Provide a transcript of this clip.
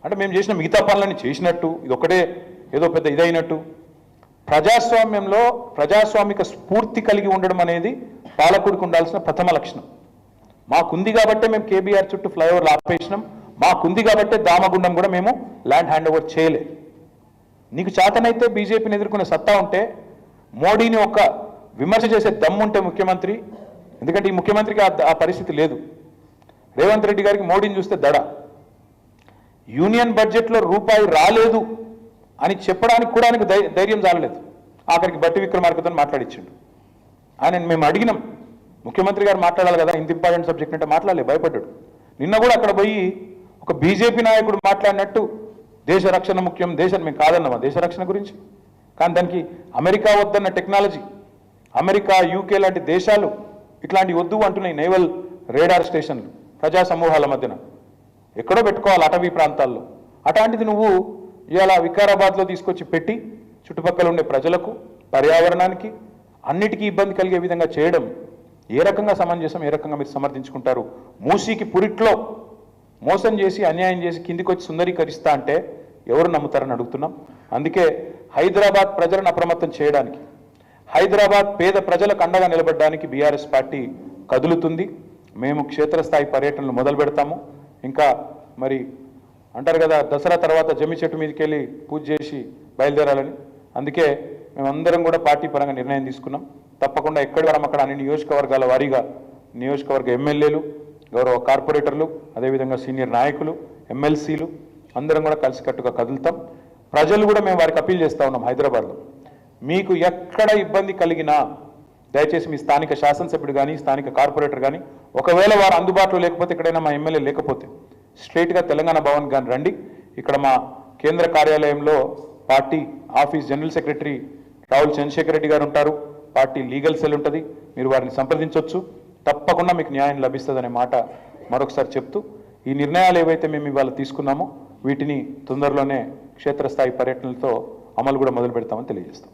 అంటే మేము చేసిన మిగతా పనులన్నీ చేసినట్టు ఇది ఒకటే ఏదో పెద్ద ఇదైనట్టు. ప్రజాస్వామ్యంలో ప్రజాస్వామిక స్ఫూర్తి కలిగి ఉండడం అనేది పాలకుడికి ఉండాల్సిన ప్రథమ లక్షణం. మాకుంది కాబట్టే మేము కేబీఆర్ చుట్టూ ఫ్లైఓవర్లు ఆపేసినాం, మాకుంది కాబట్టే దామగుండం కూడా మేము ల్యాండ్ హ్యాండ్ ఓవర్ చేయలేదు. నీకు చేతనైతే బీజేపీని ఎదుర్కొనే సత్తా ఉంటే, మోడీని ఒక విమర్శ చేసే దమ్ముంటే ముఖ్యమంత్రి, ఎందుకంటే ఈ ముఖ్యమంత్రికి ఆ పరిస్థితి లేదు. రేవంత్ రెడ్డి గారికి మోడీని చూస్తే దడ. యూనియన్ బడ్జెట్లో రూపాయి రాలేదు అని చెప్పడానికి కూడా ఆయనకు ధైర్యం చాలలేదు. ఆఖరికి బట్టి విక్రమార్కతో మాట్లాడించిండు. ఆయన మేము అడిగినాం, ముఖ్యమంత్రి గారు మాట్లాడాలి కదా, ఇంత ఇంపార్టెంట్ సబ్జెక్ట్ అంటే మాట్లాడలే, భయపడ్డాడు. నిన్న కూడా అక్కడ పోయి ఒక బీజేపీ నాయకుడు మాట్లాడినట్టు దేశ రక్షణ ముఖ్యం, దేశం మేము కాదన్నామా దేశ రక్షణ గురించి? కానీ దానికి అమెరికా వద్దన్న టెక్నాలజీ, అమెరికా యూకే లాంటి దేశాలు ఇట్లాంటి వద్దు అంటున్నాయి. నేవల్ రేడార్ స్టేషన్లు ప్రజా సమూహాల మధ్యన ఎక్కడో పెట్టుకోవాలి అటవీ ప్రాంతాల్లో. అట్లాంటిది నువ్వు ఇవాళ వికారాబాద్లో తీసుకొచ్చి పెట్టి చుట్టుపక్కల ఉండే ప్రజలకు, పర్యావరణానికి అన్నిటికీ ఇబ్బంది కలిగే విధంగా చేయడం ఏ రకంగా సమంజసం, ఏ రకంగా మీరు సమర్థించుకుంటారు? మూసీకి పురిట్లో మోసం చేసి అన్యాయం చేసి కిందికి వచ్చి సుందరీకరిస్తా అంటే ఎవరు నమ్ముతారని అడుగుతున్నాం. అందుకే హైదరాబాద్ ప్రజలను అప్రమత్తం చేయడానికి, హైదరాబాద్ పేద ప్రజలకు అండగా నిలబడడానికి బీఆర్ఎస్ పార్టీ కదులుతుంది. మేము క్షేత్రస్థాయి పర్యటనలు మొదలు పెడతాము. ఇంకా మరి అంటారు కదా, దసరా తర్వాత జమ్మి చెట్టు మీదకి వెళ్ళి పూజ చేసి బయలుదేరాలని. అందుకే మేమందరం కూడా పార్టీ పరంగా నిర్ణయం తీసుకున్నాం. తప్పకుండా ఎక్కడి వరం అక్కడ అన్ని నియోజకవర్గాల వారీగా నియోజకవర్గ ఎమ్మెల్యేలు, గౌరవ కార్పొరేటర్లు, అదేవిధంగా సీనియర్ నాయకులు, ఎమ్మెల్సీలు అందరం కూడా కలిసికట్టుగా కదులుతాం. ప్రజలు కూడా మేము వారికి అప్పీల్ చేస్తూ ఉన్నాం. హైదరాబాద్లో మీకు ఎక్కడ ఇబ్బంది కలిగినా దయచేసి మీ స్థానిక శాసనసభ్యుడు కానీ, స్థానిక కార్పొరేటర్ కానీ, ఒకవేళ వారు అందుబాటులో లేకపోతే, ఎక్కడైనా మా ఎమ్మెల్యే లేకపోతే స్ట్రైట్గా తెలంగాణ భవన్ కానీ రండి. ఇక్కడ మా కేంద్ర కార్యాలయంలో party office general secretary రావుల్ Chandrasekhar Reddy గారు ఉంటారు. పార్టీ లీగల్ సెల్ ఉంటుంది, మీరు వారిని సంప్రదించవచ్చు. తప్పకుండా మీకు న్యాయం లభిస్తుందనే మాట మరొకసారి చెప్తూ, ఈ నిర్ణయాలు ఏవైతే మేము ఇవాళ తీసుకున్నామో వీటిని తొందరలోనే క్షేత్రస్థాయి పర్యటనలతో అమలు కూడా మొదలు పెడతామని తెలియజేస్తాం.